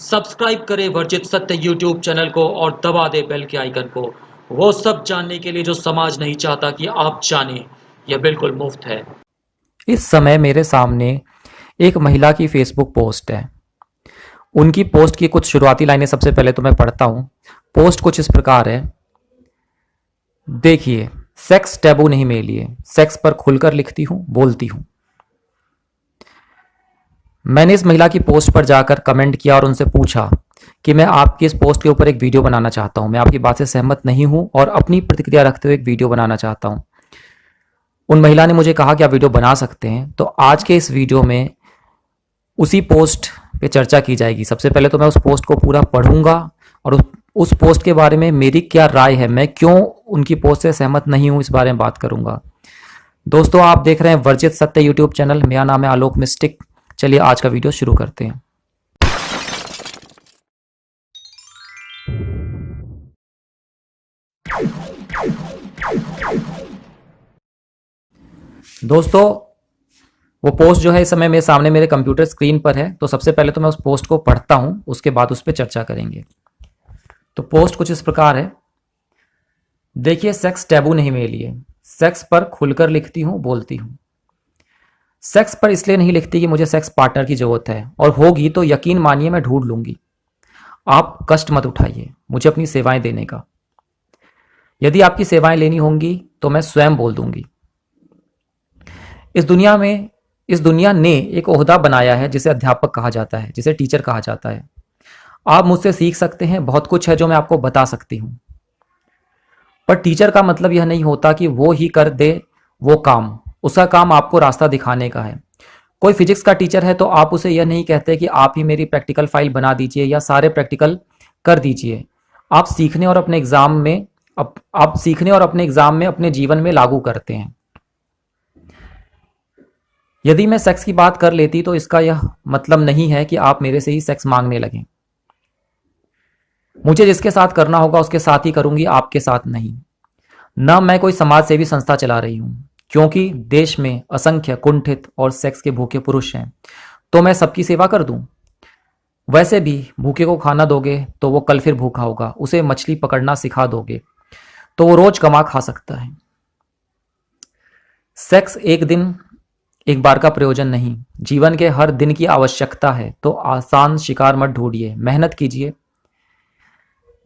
Subscribe करें वर्जित सत्य यूट्यूब चैनल को और दबा दे बेल के आइकन को। वो सब जानने के लिए जो समाज नहीं चाहता कि आप जानें। यह बिल्कुल मुफ्त है। इस समय मेरे सामने एक महिला की फेसबुक पोस्ट है। उनकी पोस्ट की कुछ शुरुआती लाइनें सबसे पहले तो मैं पढ़ता हूं। पोस्ट कुछ इस प्रकार है। देखिए, सेक्स टैबू नहीं मेरे लिए, सेक्स पर खुलकर लिखती हूं, बोलती हूं। मैंने इस महिला की पोस्ट पर जाकर कमेंट किया और उनसे पूछा कि मैं आपकी इस पोस्ट के ऊपर एक वीडियो बनाना चाहता हूं। मैं आपकी बात से सहमत नहीं हूं और अपनी प्रतिक्रिया रखते हुए एक वीडियो बनाना चाहता हूं। उन महिला ने मुझे कहा कि आप वीडियो बना सकते हैं। तो आज के इस वीडियो में उसी पोस्ट पे चर्चा की जाएगी। सबसे पहले तो मैं उस पोस्ट को पूरा पढ़ूंगा और उस पोस्ट के बारे में मेरी क्या राय है, मैं क्यों उनकी पोस्ट से सहमत नहीं हूं, इस बारे में बात करूंगा। दोस्तों, आप देख रहे हैं वर्जित सत्य यूट्यूब चैनल। मेरा नाम है आलोक मिस्टिक। चलिए आज का वीडियो शुरू करते हैं। दोस्तों, वो पोस्ट जो है इस समय मेरे सामने मेरे कंप्यूटर स्क्रीन पर है। तो सबसे पहले तो मैं उस पोस्ट को पढ़ता हूं, उसके बाद उस पर चर्चा करेंगे। तो पोस्ट कुछ इस प्रकार है। देखिए, सेक्स टैबू नहीं मेरे लिए, सेक्स पर खुलकर लिखती हूं, बोलती हूं। सेक्स पर इसलिए नहीं लिखती कि मुझे सेक्स पार्टनर की जरूरत है, और होगी तो यकीन मानिए मैं ढूंढ लूंगी। आप कष्ट मत उठाइए मुझे अपनी सेवाएं देने का। यदि आपकी सेवाएं लेनी होंगी तो मैं स्वयं बोल दूंगी। इस दुनिया ने एक ओहदा बनाया है जिसे अध्यापक कहा जाता है, जिसे टीचर कहा जाता है। आप मुझसे सीख सकते हैं, बहुत कुछ है जो मैं आपको बता सकती हूं। पर टीचर का मतलब यह नहीं होता कि वो ही कर दे वो काम। उसका काम आपको रास्ता दिखाने का है। कोई फिजिक्स का टीचर है तो आप उसे यह नहीं कहते कि आप ही मेरी प्रैक्टिकल फाइल बना दीजिए या सारे प्रैक्टिकल कर दीजिए। आप सीखने और अपने एग्जाम में आप सीखने और अपने एग्जाम में अपने जीवन में लागू करते हैं। यदि मैं सेक्स की बात कर लेती तो इसका यह मतलब नहीं है कि आप मेरे से ही सेक्स मांगने लगें। मुझे जिसके साथ करना होगा उसके साथ ही करूंगी, आपके साथ नहीं। न मैं कोई समाज सेवी संस्था चला रही हूं, क्योंकि देश में असंख्य कुंठित और सेक्स के भूखे पुरुष हैं, तो मैं सबकी सेवा कर दूं। वैसे भी भूखे को खाना दोगे तो वो कल फिर भूखा होगा। उसे मछली पकड़ना सिखा दोगे तो वो रोज कमा खा सकता है। सेक्स एक बार का प्रयोजन नहीं, जीवन के हर दिन की आवश्यकता है। तो आसान शिकार मत ढूंढिए, मेहनत कीजिए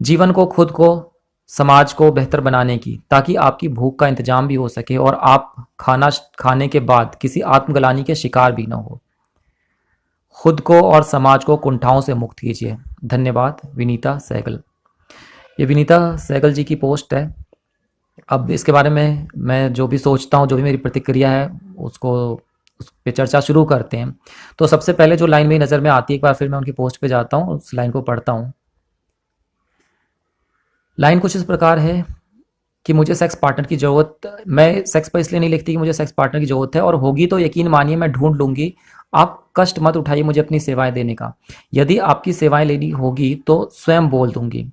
जीवन को, खुद को, समाज को बेहतर बनाने की, ताकि आपकी भूख का इंतजाम भी हो सके और आप खाना खाने के बाद किसी आत्मग्लानि के शिकार भी न हो। खुद को और समाज को कुंठाओं से मुक्त कीजिए। धन्यवाद, विनीता सहगल। ये विनीता सहगल जी की पोस्ट है। अब इसके बारे में मैं जो भी सोचता हूँ, जो भी मेरी प्रतिक्रिया है, उसको उस पर चर्चा शुरू करते हैं। तो सबसे पहले जो लाइन मेरी नज़र में आती है, एक बार फिर मैं उनकी पोस्ट पे जाता हूँ, उस लाइन को पढ़ता हूँ। लाइन कुछ इस प्रकार है कि मुझे सेक्स पार्टनर की ज़रूरत, मैं सेक्स पर इसलिए नहीं लिखती कि मुझे सेक्स पार्टनर की ज़रूरत है, और होगी तो यकीन मानिए मैं ढूंढ लूंगी। आप कष्ट मत उठाइए मुझे अपनी सेवाएं देने का। यदि आपकी सेवाएं लेनी होगी तो स्वयं बोल दूंगी।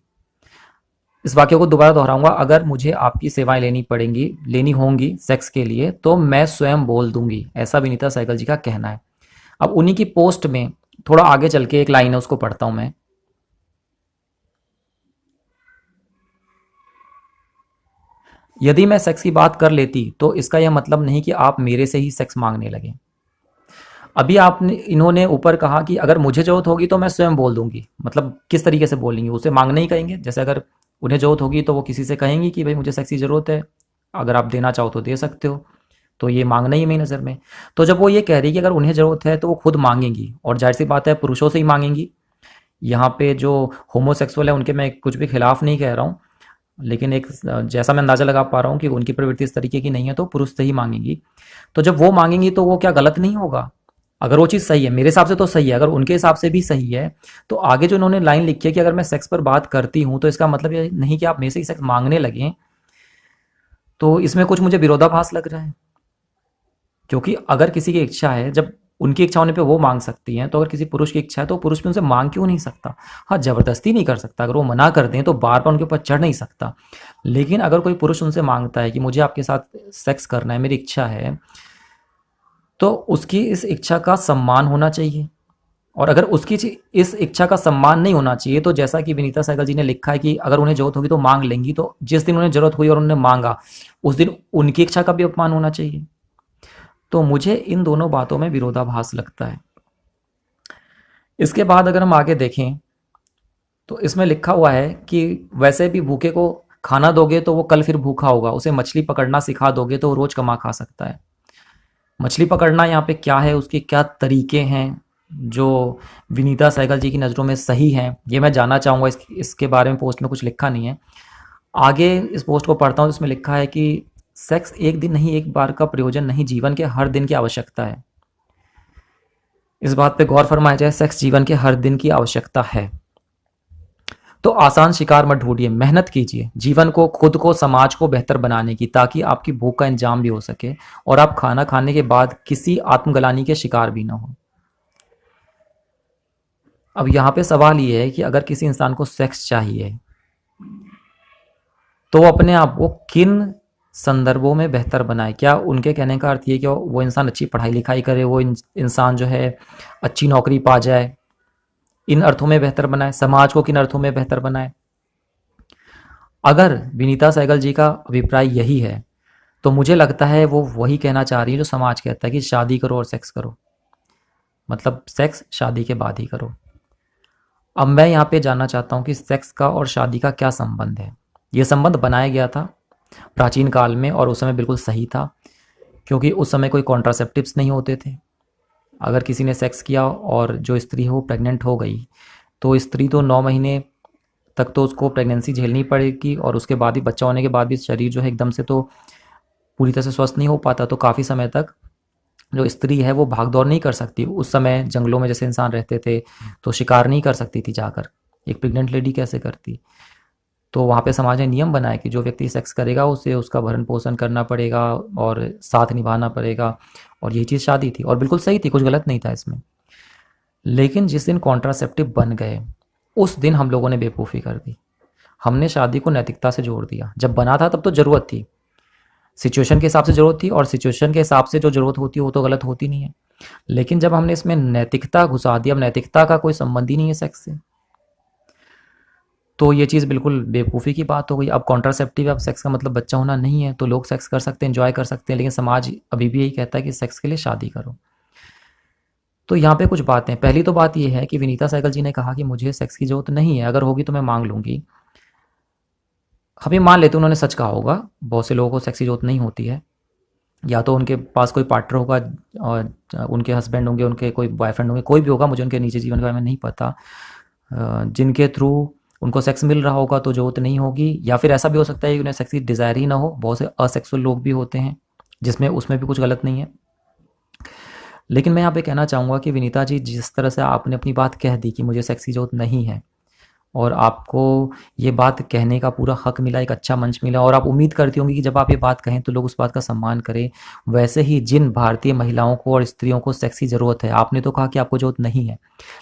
इस वाक्य को दोबारा दोहराऊंगा। अगर मुझे आपकी सेवाएं लेनी होंगी सेक्स के लिए तो मैं स्वयं बोल दूंगी, ऐसा विनीता सहगल जी का कहना है। अब उन्हीं की पोस्ट में थोड़ा आगे चल के एक लाइन है, उसको पढ़ता हूं मैं। यदि मैं सेक्स की बात कर लेती तो इसका यह मतलब नहीं कि आप मेरे से ही सेक्स मांगने लगे। अभी इन्होंने ऊपर कहा कि अगर मुझे जरूरत होगी तो मैं स्वयं बोल दूंगी। मतलब किस तरीके से बोलेंगे, उसे मांगने ही कहेंगे। जैसे अगर उन्हें जरूरत होगी तो वो किसी से कहेंगी कि भाई मुझे सेक्स की ज़रूरत है, अगर आप देना चाहो तो दे सकते हो। तो ये मांगना ही मेरी नज़र में। तो जब वो ये कह रही है कि अगर उन्हें ज़रूरत है तो वो खुद मांगेंगी, और जाहिर सी बात है पुरुषों से ही मांगेंगी। यहाँ पे जो होमोसेक्सुअल है उनके मैं कुछ भी खिलाफ नहीं कह रहा हूँ, लेकिन एक जैसा मैं अंदाज़ा लगा पा रहा हूँ कि उनकी प्रवृत्ति इस तरीके की नहीं है, तो पुरुष से ही मांगेंगी। तो जब वो मांगेंगी तो वो क्या गलत नहीं होगा? अगर वो चीज़ सही है, मेरे हिसाब से तो सही है, अगर उनके हिसाब से भी सही है, तो आगे जो उन्होंने लाइन लिखी है कि अगर मैं सेक्स पर बात करती हूँ तो इसका मतलब ये नहीं कि आप मेरे से ही सेक्स मांगने लगें। तो इसमें कुछ मुझे विरोधाभास लग रहा है, क्योंकि अगर किसी की इच्छा है, जब उनकी इच्छा होने पे वो मांग सकती हैं, तो अगर किसी पुरुष की इच्छा है तो पुरुष भी उनसे मांग क्यों नहीं सकता? हाँ, जबरदस्ती नहीं कर सकता। अगर वो मना कर दें तो बार बार उनके ऊपर चढ़ नहीं सकता। लेकिन अगर कोई पुरुष उनसे मांगता है कि मुझे आपके साथ सेक्स करना है, मेरी इच्छा है, तो उसकी इस इच्छा का सम्मान होना चाहिए। और अगर उसकी इस इच्छा का सम्मान नहीं होना चाहिए, तो जैसा कि विनीता सहगल जी ने लिखा है कि अगर उन्हें जरूरत होगी तो मांग लेंगी, तो जिस दिन उन्हें जरूरत हुई और उन्होंने मांगा उस दिन उनकी इच्छा का भी अपमान होना चाहिए। तो मुझे इन दोनों बातों में विरोधाभास लगता है। इसके बाद अगर हम आगे देखें तो इसमें लिखा हुआ है कि वैसे भी भूखे को खाना दोगे तो वो कल फिर भूखा होगा, उसे मछली पकड़ना सिखा दोगे तो वो रोज कमा खा सकता है। मछली पकड़ना यहाँ पे क्या है, उसके क्या तरीके हैं जो विनीता सहगल जी की नज़रों में सही हैं, ये मैं जानना चाहूँगा। इसके बारे में पोस्ट में कुछ लिखा नहीं है। आगे इस पोस्ट को पढ़ता हूँ, इसमें लिखा है कि सेक्स एक दिन नहीं, एक बार का प्रयोजन नहीं, जीवन के हर दिन की आवश्यकता है। इस बात पे गौर फरमाया जाए, सेक्स जीवन के हर दिन की आवश्यकता है। तो आसान शिकार मत ढूंढिए, मेहनत कीजिए जीवन को, खुद को, समाज को बेहतर बनाने की, ताकि आपकी भूख का इंजाम भी हो सके और आप खाना खाने के बाद किसी आत्मग्लानि के शिकार भी ना हो। अब यहाँ पे सवाल ये है कि अगर किसी इंसान को सेक्स चाहिए तो वो अपने आप को किन संदर्भों में बेहतर बनाए। क्या उनके कहने का अर्थ ये कि वो इंसान अच्छी पढ़ाई लिखाई करे, वो इंसान जो है अच्छी नौकरी पा जाए, इन अर्थों में बेहतर बनाए? समाज को किन अर्थों में बेहतर बनाए? अगर विनीता सहगल जी का अभिप्राय यही है तो मुझे लगता है वो वही कहना चाह रही है जो समाज कहता है कि शादी करो और सेक्स करो, मतलब सेक्स शादी के बाद ही करो। अब मैं यहाँ पे जानना चाहता हूँ कि सेक्स का और शादी का क्या संबंध है। ये संबंध बनाया गया था प्राचीन काल में और उस समय बिल्कुल सही था, क्योंकि उस समय कोई कॉन्ट्रासेप्टिव्स नहीं होते थे। अगर किसी ने सेक्स किया और जो स्त्री है वो प्रेग्नेंट हो गई तो स्त्री तो 9 महीने तक तो उसको प्रेगनेंसी झेलनी पड़ेगी, और उसके बाद भी बच्चा होने के बाद भी शरीर जो है एकदम से तो पूरी तरह से स्वस्थ नहीं हो पाता। तो काफ़ी समय तक जो स्त्री है वो भाग दौड़ नहीं कर सकती। उस समय जंगलों में जैसे इंसान रहते थे तो शिकार नहीं कर सकती थी जाकर, एक प्रेग्नेंट लेडी कैसे करती। तो वहाँ पे समाज ने नियम बनाया कि जो व्यक्ति सेक्स करेगा उसे उसका भरण पोषण करना पड़ेगा और साथ निभाना पड़ेगा, और यही चीज़ शादी थी और बिल्कुल सही थी, कुछ गलत नहीं था इसमें। लेकिन जिस दिन कॉन्ट्रासेप्टिव बन गए उस दिन हम लोगों ने बेवकूफ़ी कर दी। हमने शादी को नैतिकता से जोड़ दिया। जब बना था तब तो ज़रूरत थी, सिचुएशन के हिसाब से ज़रूरत थी, और सिचुएशन के हिसाब से जो ज़रूरत होती है वो तो गलत होती नहीं है। लेकिन जब हमने इसमें नैतिकता घुसा दी, अब नैतिकता का कोई संबंध ही नहीं है सेक्स से, तो ये चीज़ बिल्कुल बेवकूफ़ी की बात हो गई। अब कॉन्ट्रासेप्टिव, अब सेक्स का मतलब बच्चा होना नहीं है, तो लोग सेक्स कर सकते हैं, एंजॉय कर सकते हैं, लेकिन समाज अभी भी यही कहता है कि सेक्स के लिए शादी करो। तो यहाँ पे कुछ बातें, पहली तो बात ये है कि विनीता सहगल जी ने कहा कि मुझे सेक्स की जरूरत नहीं है, अगर होगी तो मैं मांग लूँगी। अभी मान लेते उन्होंने सच कहा होगा, बहुत से लोगों को सेक्स की जरूरत नहीं होती है, या तो उनके पास कोई पार्टनर होगा और उनके हस्बैंड होंगे, उनके कोई बॉयफ्रेंड होंगे, कोई भी होगा, मुझे उनके निजी जीवन के बारे में नहीं पता, जिनके थ्रू उनको सेक्स मिल रहा होगा तो जरूरत नहीं होगी। या फिर ऐसा भी हो सकता है कि उन्हें सेक्स की डिज़ायर ही ना हो, बहुत से असेक्सुअल लोग भी होते हैं जिसमें उसमें भी कुछ गलत नहीं है। लेकिन मैं यहाँ पे कहना चाहूँगा कि विनीता जी, जिस तरह से आपने अपनी बात कह दी कि मुझे सेक्स की जरूरत नहीं है, और आपको ये बात कहने का पूरा हक मिला, एक अच्छा मंच मिला, और आप उम्मीद करती होंगी कि जब आप ये बात कहें तो लोग उस बात का सम्मान करें। वैसे ही जिन भारतीय महिलाओं को और स्त्रियों को सेक्स की ज़रूरत है, आपने तो कहा कि आपको ज़रूरत नहीं है,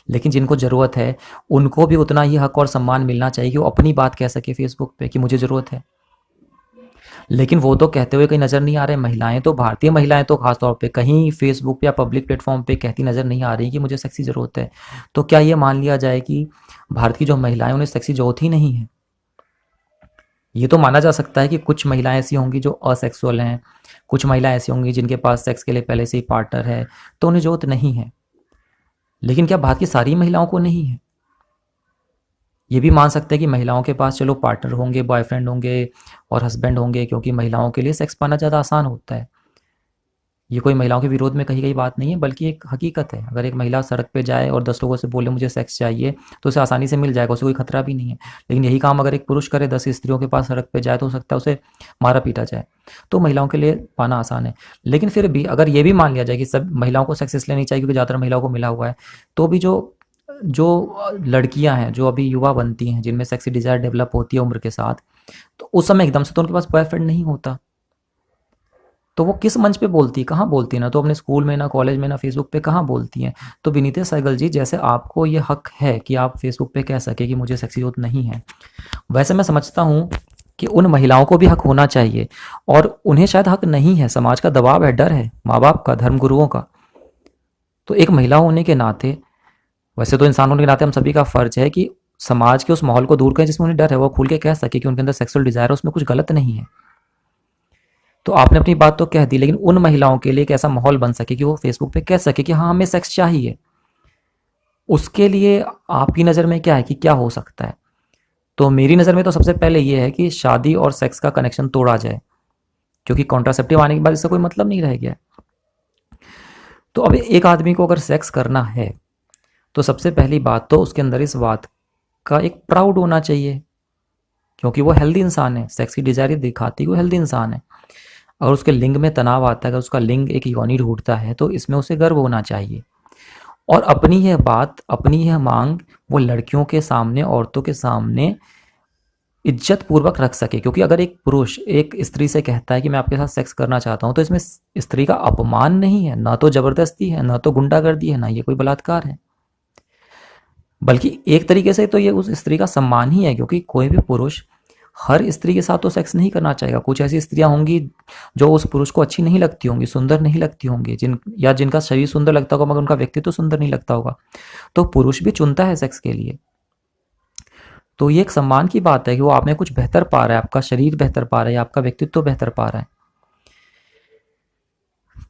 लेकिन जिनको ज़रूरत है उनको भी उतना ही हक और सम्मान मिलना चाहिए कि वो अपनी बात कह सके फेसबुक पे कि मुझे ज़रूरत है। लेकिन वो तो कहते हुए कहीं नज़र नहीं आ रहे। महिलाएं तो, भारतीय महिलाएं तो खासतौर पे कहीं फेसबुक पे या पब्लिक प्लेटफॉर्म पे कहती नज़र नहीं आ रही कि मुझे सेक्स की ज़रूरत है। तो क्या ये मान लिया जाए कि भारत की जो महिलाएं उन्हें सेक्स की ज़रूरत ही नहीं है? ये तो माना जा सकता है कि कुछ महिलाएं ऐसी होंगी जो असेक्सुअल हैं, कुछ महिलाएं ऐसी होंगी जिनके पास सेक्स के लिए पहले से ही पार्टनर है, तो उन्हें ज़रूरत नहीं है। लेकिन क्या भारत की सारी महिलाओं को नहीं है? ये भी मान सकते हैं कि महिलाओं के पास चलो पार्टनर होंगे, बॉयफ्रेंड होंगे और हस्बैंड होंगे, क्योंकि महिलाओं के लिए सेक्स पाना ज़्यादा आसान होता है। ये कोई महिलाओं के विरोध में कही गई बात नहीं है, बल्कि एक हकीकत है। अगर एक महिला सड़क पे जाए और 10 लोगों से बोले मुझे सेक्स चाहिए, तो उसे आसानी से मिल जाएगा, उसे कोई खतरा भी नहीं है। लेकिन यही काम अगर एक पुरुष करे, 10 स्त्रियों के पास सड़क पे जाए, तो हो सकता है उसे मारा पीटा जाए। तो महिलाओं के लिए पाना आसान है। लेकिन फिर भी अगर ये भी मान लिया जाए कि सब महिलाओं को सेक्स इसलिए नहीं चाहिए क्योंकि ज़्यादातर महिलाओं को मिला हुआ है, तो भी जो जो लड़कियां हैं जो अभी युवा बनती हैं, जिनमें सेक्सी डिज़ायर डेवलप होती है उम्र के साथ, तो उस समय एकदम से तो उनके पास बॉयफ्रेंड नहीं होता, तो वो किस मंच पे बोलती है, कहाँ बोलती है? ना तो अपने स्कूल में, ना कॉलेज में, ना फेसबुक पे कहाँ बोलती हैं। तो विनीता सहगल जी, जैसे आपको ये हक है कि आप फेसबुक पे कह सके कि मुझे सेक्सी जरूरत नहीं है, वैसे मैं समझता हूँ कि उन महिलाओं को भी हक होना चाहिए, और उन्हें शायद हक नहीं है, समाज का दबाव है, डर है, माँ बाप का, धर्म गुरुओं का। तो एक महिला होने के नाते वैसे तो इंसान होने के नाते हम सभी का फर्ज है कि समाज के उस माहौल को दूर करें जिसमें उन्हें डर है, वो खुल के कह सके कि उनके अंदर सेक्सुअल डिजायर है, उसमें कुछ गलत नहीं है। तो आपने अपनी बात तो कह दी, लेकिन उन महिलाओं के लिए एक ऐसा माहौल बन सके कि वो फेसबुक पे कह सके कि हाँ हमें सेक्स चाहिए, उसके लिए आपकी नज़र में क्या है कि क्या हो सकता है? तो मेरी नज़र में तो सबसे पहले ये है कि शादी और सेक्स का कनेक्शन तोड़ा जाए, क्योंकि कॉन्ट्रासेप्टिव आने के बाद इससे कोई मतलब नहीं रह गया। तो अब एक आदमी को अगर सेक्स करना है तो सबसे पहली बात तो उसके अंदर इस बात का एक प्राउड होना चाहिए, क्योंकि वो हेल्दी इंसान है, सेक्स की डिजायर दिखाती है वो हेल्दी इंसान है। अगर उसके लिंग में तनाव आता है, अगर उसका लिंग एक योनि ढूंढता है, तो इसमें उसे गर्व होना चाहिए। और अपनी यह बात, अपनी यह मांग वो लड़कियों के सामने, औरतों के सामने इज्जत पूर्वक रख सके। क्योंकि अगर एक पुरुष एक स्त्री से कहता है कि मैं आपके साथ सेक्स करना चाहता हूं, तो इसमें स्त्री का अपमान नहीं है, ना तो जबरदस्ती है, ना तो गुंडागर्दी है, ना ये कोई बलात्कार है, बल्कि एक तरीके से तो ये उस स्त्री का सम्मान ही है। क्योंकि कोई भी पुरुष हर स्त्री के साथ तो सेक्स नहीं करना चाहेगा। कुछ ऐसी स्त्रियां होंगी जो उस पुरुष को अच्छी नहीं लगती होंगी, सुंदर नहीं लगती होंगी, जिनका शरीर सुंदर लगता होगा मगर उनका व्यक्तित्व तो सुंदर नहीं लगता होगा। तो पुरुष भी चुनता है सेक्स के लिए। तो ये एक सम्मान की बात है कि वो आप में कुछ बेहतर पा रहा है, आपका शरीर बेहतर पा रहा है, आपका व्यक्तित्व बेहतर पा रहा है।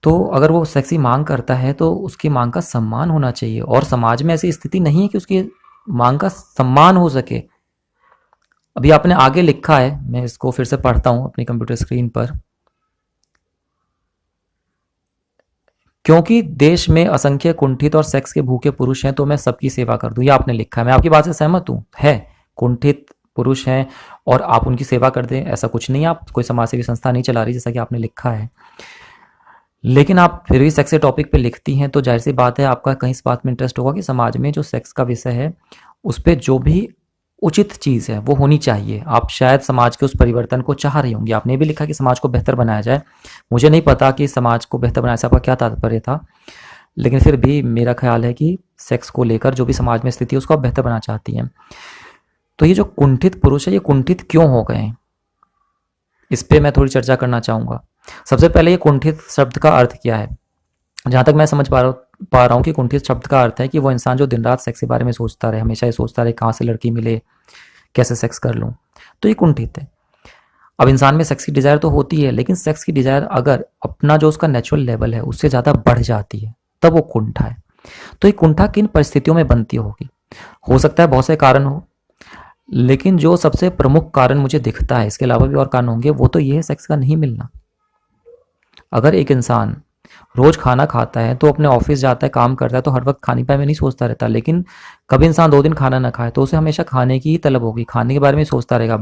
तो अगर वो सेक्सी मांग करता है तो उसकी मांग का सम्मान होना चाहिए, और समाज में ऐसी स्थिति नहीं है कि उसकी मांग का सम्मान हो सके। अभी आपने आगे लिखा है, मैं इसको फिर से पढ़ता हूं अपनी कंप्यूटर स्क्रीन पर। क्योंकि देश में असंख्य कुंठित और सेक्स के भूखे पुरुष हैं, तो मैं सबकी सेवा कर दूं, ये आपने लिखा है। मैं आपकी बात से सहमत हूं, है कुंठित पुरुष हैं और आप उनकी सेवा कर दें, ऐसा कुछ नहीं, आप कोई समाज सेवी संस्था नहीं चला रही जैसा कि आपने लिखा है। लेकिन आप फिर भी सेक्स के टॉपिक पे लिखती हैं, तो जाहिर सी बात है आपका कहीं इस बात में इंटरेस्ट होगा कि समाज में जो सेक्स का विषय है उस पर जो भी उचित चीज़ है वो होनी चाहिए। आप शायद समाज के उस परिवर्तन को चाह रही होंगी। आपने भी लिखा कि समाज को बेहतर बनाया जाए। मुझे नहीं पता कि समाज को बेहतर बनाने से आपका क्या तात्पर्य था, लेकिन फिर भी मेरा ख्याल है कि सेक्स को लेकर जो भी समाज में स्थिति है उसको आप बेहतर बनाना चाहती हैं। तो ये जो कुंठित पुरुष है, ये कुंठित क्यों हो गए हैं, इस पर मैं थोड़ी चर्चा करना चाहूँगा। सबसे पहले ये कुंठित शब्द का अर्थ क्या है। जहाँ तक मैं समझ पा रहा हूँ कि कुंठित शब्द का अर्थ है कि वो इंसान जो दिन रात सेक्स के बारे में सोचता रहे, हमेशा ये सोचता रहे कहाँ से लड़की मिले, कैसे सेक्स कर लूँ, तो ये कुंठित है। अब इंसान में सेक्स की डिज़ायर तो होती है, लेकिन सेक्स की डिज़ायर अगर अपना जो उसका नेचुरल लेवल है उससे ज़्यादा बढ़ जाती है, तब वो कुंठा है। तो ये कुंठा किन परिस्थितियों में बनती होगी? हो सकता है बहुत से कारण हो, लेकिन जो सबसे प्रमुख कारण मुझे दिखता है, इसके अलावा भी और कारण होंगे, वो तो ये है सेक्स का नहीं मिलना। अगर एक इंसान रोज खाना खाता है, तो अपने ऑफिस जाता है, काम करता है, तो हर वक्त खाने पाने में नहीं सोचता रहता। लेकिन कभी इंसान 2 दिन खाना ना खाए तो उसे हमेशा खाने की ही तलब होगी, खाने के बारे में सोचता रहेगा।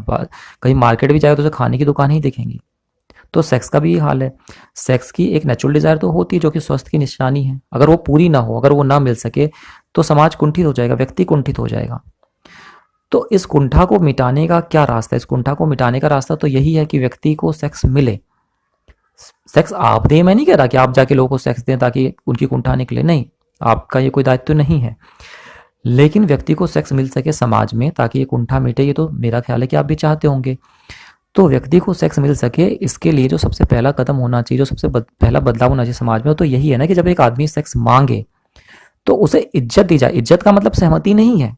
कहीं मार्केट भी जाए तो उसे खाने की दुकान ही दिखेंगी। तो सेक्स का भी ये हाल है। सेक्स की एक नेचुरल डिजायर तो होती है जो कि स्वास्थ्य की निशानी है। अगर वो पूरी ना हो, अगर वो ना मिल सके, तो समाज कुंठित हो जाएगा, व्यक्ति कुंठित हो जाएगा। तो इस कुंठा को मिटाने का क्या रास्ता है? इस कुंठा को मिटाने का रास्ता तो यही है कि व्यक्ति को सेक्स मिले। सेक्स आप दें, मैं नहीं कह रहा कि आप जाके लोगों को सेक्स दें ताकि उनकी कुंठा निकले, नहीं, आपका ये कोई दायित्व नहीं है। लेकिन व्यक्ति को सेक्स मिल सके समाज में ताकि ये कुंठा मिटे, ये तो मेरा ख्याल है कि आप भी चाहते होंगे। तो व्यक्ति को सेक्स मिल सके, इसके लिए जो सबसे पहला कदम होना चाहिए, जो सबसे पहला बदलाव होना चाहिए समाज में, तो यही है ना कि जब एक आदमी सेक्स मांगे तो उसे इज्जत दी जाए। इज्जत का मतलब सहमति नहीं है।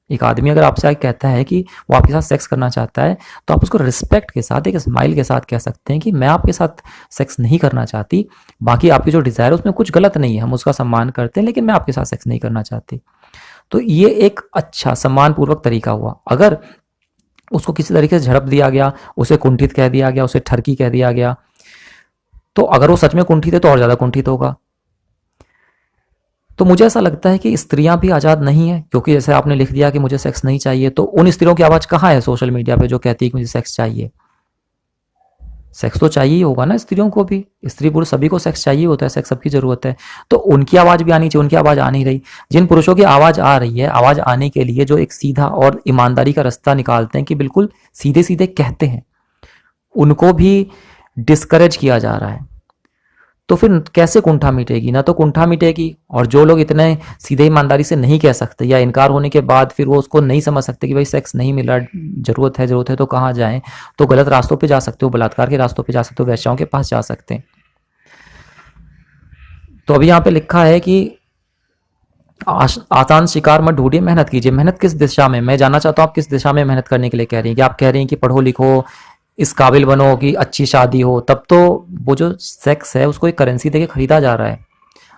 एक आदमी अगर आपसे आके कहता है कि वो आपके साथ सेक्स करना चाहता है, तो आप उसको रिस्पेक्ट के साथ, एक स्माइल के साथ कह सकते हैं कि मैं आपके साथ सेक्स नहीं करना चाहती, बाकी आपकी जो डिज़ायर है उसमें कुछ गलत नहीं है, हम उसका सम्मान करते हैं, लेकिन मैं आपके साथ सेक्स नहीं करना चाहती। तो ये एक अच्छा सम्मानपूर्वक तरीका हुआ। अगर उसको किसी तरीके से झड़प दिया गया, उसे कुंठित कह दिया गया, उसे ठरकी कह दिया गया, तो अगर वो सच में कुंठित है तो और ज़्यादा कुंठित होगा। तो मुझे ऐसा लगता है कि स्त्रियां भी आज़ाद नहीं है, क्योंकि जैसे आपने लिख दिया कि मुझे सेक्स नहीं चाहिए, तो उन स्त्रियों की आवाज़ कहाँ है सोशल मीडिया पे जो कहती है कि मुझे सेक्स चाहिए? सेक्स तो चाहिए ही होगा ना स्त्रियों को भी, स्त्री पुरुष सभी को सेक्स चाहिए होता है, सेक्स सबकी ज़रूरत है। तो उनकी आवाज़ भी आनी चाहिए, उनकी आवाज़ आ नहीं रही। जिन पुरुषों की आवाज़ आ रही है, आवाज़ आने के लिए जो एक सीधा और ईमानदारी का रास्ता निकालते हैं कि बिल्कुल सीधे सीधे कहते हैं, उनको भी डिस्करेज किया जा रहा है। तो फिर कैसे कुंठा मिटेगी? ना तो कुंठा मिटेगी, और जो लोग इतने सीधे ईमानदारी से नहीं कह सकते, या इनकार होने के बाद फिर वो उसको नहीं समझ सकते कि भाई सेक्स नहीं मिला, जरूरत है तो कहाँ जाएं, तो गलत रास्तों पे जा सकते हो, बलात्कार के रास्तों पे जा सकते हो, वैश्याओं के पास जा सकते हैं। तो अभी यहाँ पे लिखा है कि आसान शिकार मत ढूंढिए, मेहनत कीजिए। मेहनत किस दिशा में, मैं जानना चाहता हूँ आप किस दिशा में मेहनत करने के लिए कह रही हैं? कि आप कह रही हैं कि पढ़ो लिखो, इस काबिल बनो कि अच्छी शादी हो, तब तो वो जो सेक्स है उसको एक करेंसी देके खरीदा जा रहा है।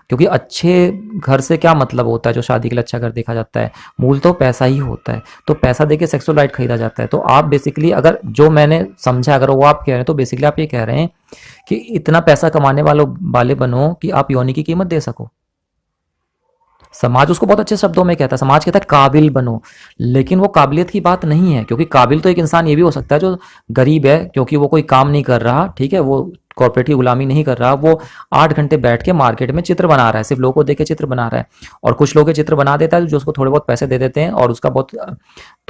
क्योंकि अच्छे घर से क्या मतलब होता है जो शादी के लिए अच्छा घर देखा जाता है? मूल तो पैसा ही होता है। तो पैसा देके सेक्सुअल राइट खरीदा जाता है। तो आप बेसिकली, अगर जो मैंने समझा, अगर वो आप कह रहे हैं, तो बेसिकली आप ये कह रहे हैं कि इतना पैसा कमाने वाले बनो कि आप योनि की कीमत दे सको। समाज उसको बहुत अच्छे शब्दों में कहता है, समाज कहता है काबिल बनो, लेकिन वो काबिलियत की बात नहीं है। क्योंकि काबिल तो एक इंसान ये भी हो सकता है जो गरीब है, क्योंकि वो कोई काम नहीं कर रहा, ठीक है, वो कॉर्पोरेट की गुलामी नहीं कर रहा, वो 8 घंटे बैठ के मार्केट में चित्र बना रहा है, सिर्फ लोगों को देख के चित्र बना रहा है। और कुछ लोग चित्र बना देता है जो उसको थोड़े बहुत पैसे दे देते हैं और उसका बहुत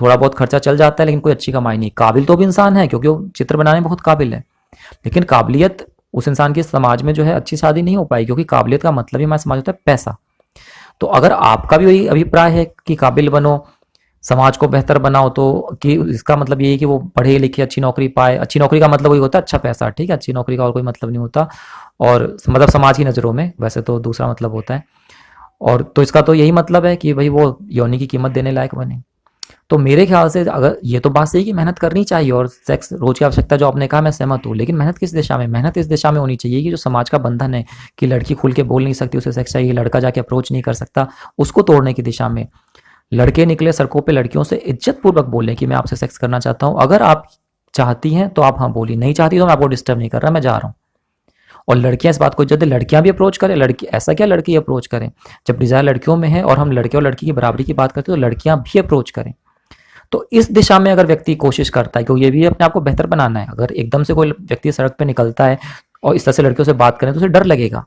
थोड़ा बहुत खर्चा चल जाता है, लेकिन कोई अच्छी कमाई नहीं। काबिल तो भी इंसान है, क्योंकि वो चित्र बनाने में बहुत काबिल है, लेकिन काबिलियत उस इंसान की समाज में जो है अच्छी शादी नहीं हो पाई, क्योंकि काबिलियत का मतलब ही हमारे समाज होता है पैसा। तो अगर आपका भी वही अभिप्राय है कि काबिल बनो, समाज को बेहतर बनाओ, तो कि इसका मतलब ये है कि वो पढ़े लिखे अच्छी नौकरी पाए। अच्छी नौकरी का मतलब वही होता है अच्छा पैसा, ठीक है, अच्छी नौकरी का और कोई मतलब नहीं होता। और मतलब समाज की नज़रों में वैसे तो दूसरा मतलब होता है। और तो इसका तो यही मतलब है कि भाई वो योनि की कीमत देने लायक बने। तो मेरे ख्याल से अगर ये तो बात सही कि मेहनत करनी चाहिए और सेक्स रोज की आवश्यकता जो आपने कहा मैं सहमत हूँ, लेकिन मेहनत किस दिशा में? मेहनत इस दिशा में होनी चाहिए कि जो समाज का बंधन है कि लड़की खुल के बोल नहीं सकती उसे सेक्स चाहिए, लड़का जाके अप्रोच नहीं कर सकता, उसको तोड़ने की दिशा में। लड़के निकले सड़कों पे लड़कियों से इज्जत पूर्वक बोले कि मैं आपसे सेक्स करना चाहता हूँ, अगर आप चाहती हैं तो आप हाँ बोली, नहीं चाहती तो मैं आपको डिस्टर्ब नहीं कर रहा, मैं जा रहा हूँ। और लड़कियां इस बात को इज्जत दें, लड़कियां भी अप्रोच करें। लड़की ऐसा क्या लड़की अप्रोच करें? जब डिजायर लड़कियों में है और हम लड़के और लड़की की बराबरी की बात करते हैं तो लड़कियां भी अप्रोच करें। तो इस दिशा में अगर व्यक्ति कोशिश करता है, क्योंकि ये भी अपने आप को बेहतर बनाना है, अगर एकदम से कोई व्यक्ति सड़क पे निकलता है और इस तरह से लड़कियों से बात करें तो उसे डर लगेगा,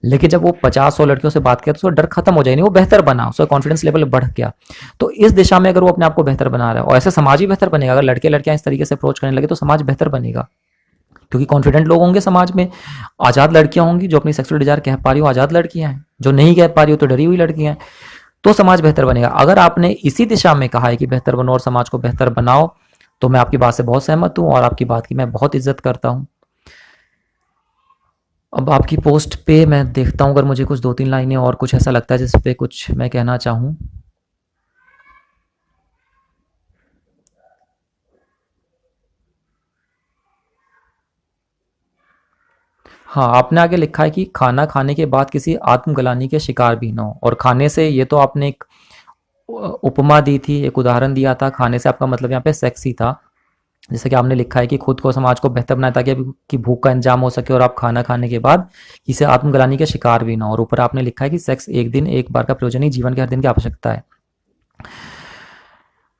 लेकिन जब वो 50-100 लड़कियों से बात करे तो उसका डर खत्म हो जाएगा, वो बेहतर बना, उसका कॉन्फिडेंस लेवल बढ़ गया। तो इस दिशा में अगर वो अपने आप को बेहतर बना रहा है, और ऐसे समाज भी बेहतर बनेगा। अगर लड़के लड़कियां इस तरीके से अप्रोच करने लगे तो समाज बेहतर बनेगा, क्योंकि कॉन्फिडेंट लोग होंगे समाज में। आज़ाद लड़कियां होंगी जो अपनी सेक्सुअल डिजायर कह पा रही हो, आज़ाद लड़कियां हैं। जो नहीं कह पा रही हो तो डरी हुई लड़कियां हैं। तो समाज बेहतर बनेगा। अगर आपने इसी दिशा में कहा है कि बेहतर बनो और समाज को बेहतर बनाओ, तो मैं आपकी बात से बहुत सहमत हूं और आपकी बात की मैं बहुत इज्जत करता हूं। अब आपकी पोस्ट पे मैं देखता हूं, अगर मुझे कुछ 2-3 लाइनें और कुछ ऐसा लगता है जिस पे कुछ मैं कहना चाहूं। हाँ, आपने आगे लिखा है कि खाना खाने के बाद किसी आत्मग्लानि के शिकार भी ना हो। और खाने से ये तो आपने एक उपमा दी थी, एक उदाहरण दिया था। खाने से आपका मतलब यहाँ पे सेक्स ही था। जैसे कि आपने लिखा है कि खुद को समाज को बेहतर बनाए ताकि आपकी भूख का इंतजाम हो सके और आप खाना खाने के बाद किसी आत्मग्लानि के शिकार भी ना हो। और ऊपर आपने लिखा है कि सेक्स एक दिन एक बार का प्रयोजन ही जीवन के हर दिन की आवश्यकता है।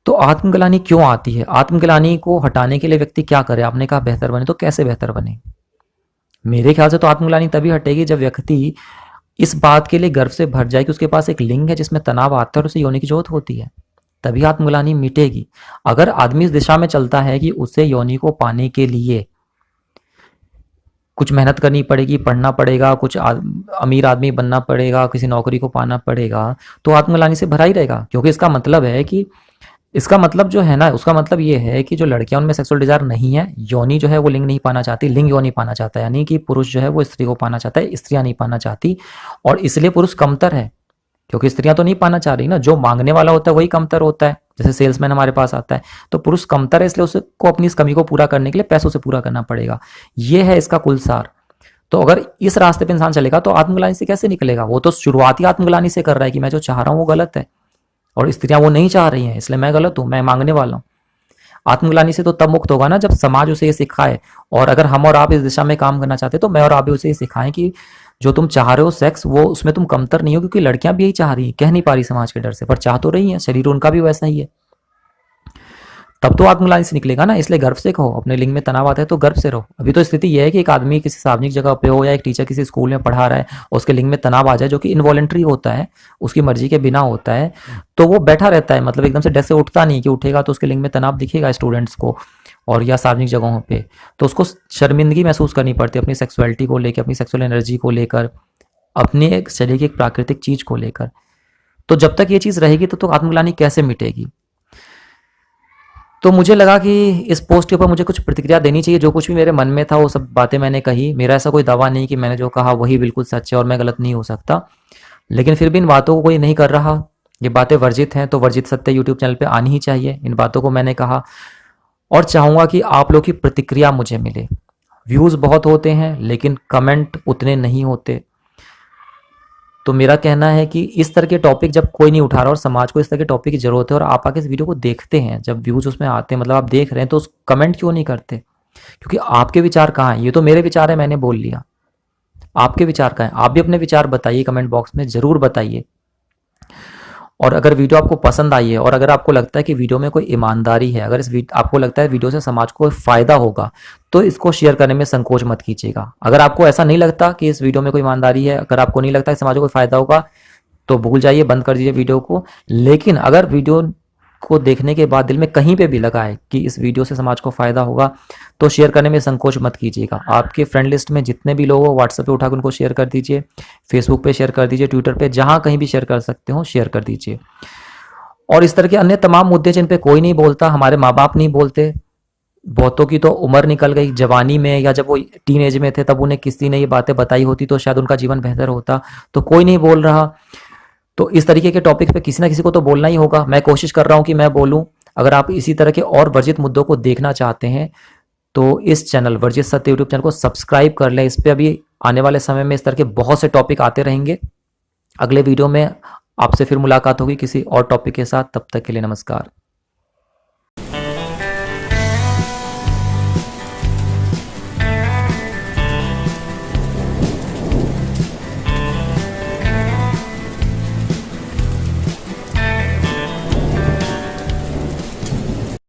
तो आत्मग्लानि क्यों आती है? आत्मग्लानि को हटाने के लिए व्यक्ति क्या करे? आपने कहा बेहतर बने, तो कैसे बेहतर बने? मेरे ख्याल से तो आत्मग्लानि तभी हटेगी जब व्यक्ति इस बात के लिए गर्व से भर जाए कि उसके पास एक लिंग है जिसमें तनाव आता है और उसे योनि की जरूरत होती है, तभी आत्मग्लानि मिटेगी। अगर आदमी इस दिशा में चलता है कि उसे योनि को पाने के लिए कुछ मेहनत करनी पड़ेगी, पढ़ना पड़ेगा, कुछ अमीर आदमी बनना पड़ेगा, किसी नौकरी को पाना पड़ेगा, तो आत्मग्लानि से भरा ही रहेगा। क्योंकि इसका मतलब है कि इसका मतलब जो है ना, उसका मतलब ये है कि जो लड़कियां उनमें सेक्सुअल डिजायर नहीं है, योनि जो है वो लिंग नहीं पाना चाहती, लिंग योनि पाना चाहता है। यानी कि पुरुष जो है वो स्त्री को पाना चाहता है, स्त्रियां नहीं पाना चाहती, और इसलिए पुरुष कमतर है। क्योंकि स्त्रियां तो नहीं पाना चाह रही ना, जो मांगने वाला होता है वही कमतर होता है। जैसे सेल्समैन हमारे पास आता है, तो पुरुष कमतर है, इसलिए उसको अपनी इस कमी को पूरा करने के लिए पैसों से पूरा करना पड़ेगा। ये है इसका कुल सार। तो अगर इस रास्ते पे इंसान चलेगा तो आत्मग्लानि से कैसे निकलेगा? वो तो शुरुआती आत्मग्लानि से कर रहा है कि मैं जो चाह रहा हूँ वो गलत है और स्त्रियां वो नहीं चाह रही हैं, इसलिए मैं गलत हूं, मैं मांगने वाला हूं। आत्मग्लानि से तो तब मुक्त होगा ना जब समाज उसे ये सिखाए। और अगर हम और आप इस दिशा में काम करना चाहते हैं तो मैं और आप भी उसे ये सिखाएं कि जो तुम चाह रहे हो सेक्स, वो उसमें तुम कमतर नहीं हो। क्योंकि लड़कियां भी यही चाह रही हैं, कह नहीं पा रही समाज के डर से, पर चाह तो रही हैं, शरीर उनका भी वैसा ही है। तब तो आत्मग्लानि से निकलेगा ना। इसलिए गर्व से कहो, अपने लिंग में तनाव आता है तो गर्व से रहो। अभी तो स्थिति यह है कि एक आदमी किसी सार्वजनिक जगह पे हो या एक टीचर किसी स्कूल में पढ़ा रहा है और उसके लिंग में तनाव आ जाए, जो कि इनवॉलेंट्री होता है, उसकी मर्जी के बिना होता है, तो वो बैठा रहता है, मतलब एकदम से डेस्क से उठता नहीं। कि उठेगा तो उसके लिंग में तनाव दिखेगा स्टूडेंट्स को और या सार्वजनिक जगहों पे, तो उसको शर्मिंदगी महसूस करनी पड़ती है अपनी सेक्सुअलिटी को लेकर, अपनी सेक्सुअल एनर्जी को लेकर, अपने एक शरीर की एक प्राकृतिक चीज को लेकर। तो जब तक ये चीज रहेगी तो आत्मग्लानि कैसे मिटेगी? तो मुझे लगा कि इस पोस्ट के ऊपर मुझे कुछ प्रतिक्रिया देनी चाहिए। जो कुछ भी मेरे मन में था वो सब बातें मैंने कही। मेरा ऐसा कोई दावा नहीं कि मैंने जो कहा वही बिल्कुल सच है और मैं गलत नहीं हो सकता। लेकिन फिर भी इन बातों को कोई नहीं कर रहा, ये बातें वर्जित हैं, तो वर्जित सत्य यूट्यूब चैनल पे आनी ही चाहिए। इन बातों को मैंने कहा और चाहूँगा कि आप लोग की प्रतिक्रिया मुझे मिले। व्यूज़ बहुत होते हैं लेकिन कमेंट उतने नहीं होते। तो मेरा कहना है कि इस तरह के टॉपिक जब कोई नहीं उठा रहा और समाज को इस तरह के टॉपिक की ज़रूरत है और आप आके इस वीडियो को देखते हैं, जब व्यूज़ उसमें आते हैं, मतलब आप देख रहे हैं, तो उस कमेंट क्यों नहीं करते? क्योंकि आपके विचार कहाँ हैं? ये तो मेरे विचार है, मैंने बोल लिया। आपके विचार कहाँ हैं? आप भी अपने विचार बताइए, कमेंट बॉक्स में ज़रूर बताइए। और अगर वीडियो आपको पसंद आई है और अगर आपको लगता है कि वीडियो में कोई ईमानदारी है, अगर आपको लगता है वीडियो से समाज को फ़ायदा होगा, तो इसको शेयर करने में संकोच मत कीजिएगा। अगर आपको ऐसा नहीं लगता कि इस वीडियो में कोई ईमानदारी है, अगर आपको नहीं लगता कि समाज को कोई फ़ायदा होगा, तो भूल जाइए, बंद कर दीजिए वीडियो को। लेकिन अगर वीडियो को देखने के बाद दिल में कहीं पे भी लगा है कि इस वीडियो से समाज को फ़ायदा होगा, तो शेयर करने में संकोच मत कीजिएगा। आपके फ्रेंड लिस्ट में जितने भी लोग हो, व्हाट्सएप पे उठाकर उनको शेयर कर दीजिए, फेसबुक पे शेयर कर दीजिए, ट्विटर पे, जहाँ कहीं भी शेयर कर सकते हो शेयर कर दीजिए। और इस तरह के अन्य तमाम मुद्दे जिन पे कोई नहीं बोलता, हमारे माँ बाप नहीं बोलते, बहुतों की तो उम्र निकल गई जवानी में, या जब वो टीन एज में थे तब उन्हें किसी ने ये बातें बताई होती तो शायद उनका जीवन बेहतर होता, तो कोई नहीं बोल रहा। तो इस तरीके के टॉपिक पे किसी ना किसी को तो बोलना ही होगा। मैं कोशिश कर रहा हूँ कि मैं बोलूँ। अगर आप इसी तरह के और वर्जित मुद्दों को देखना चाहते हैं तो इस चैनल वर्जित सत्य यूट्यूब चैनल को सब्सक्राइब कर लें। इस पे अभी आने वाले समय में इस तरह के बहुत से टॉपिक आते रहेंगे। अगले वीडियो में आपसे फिर मुलाकात होगी किसी और टॉपिक के साथ। तब तक के लिए नमस्कार।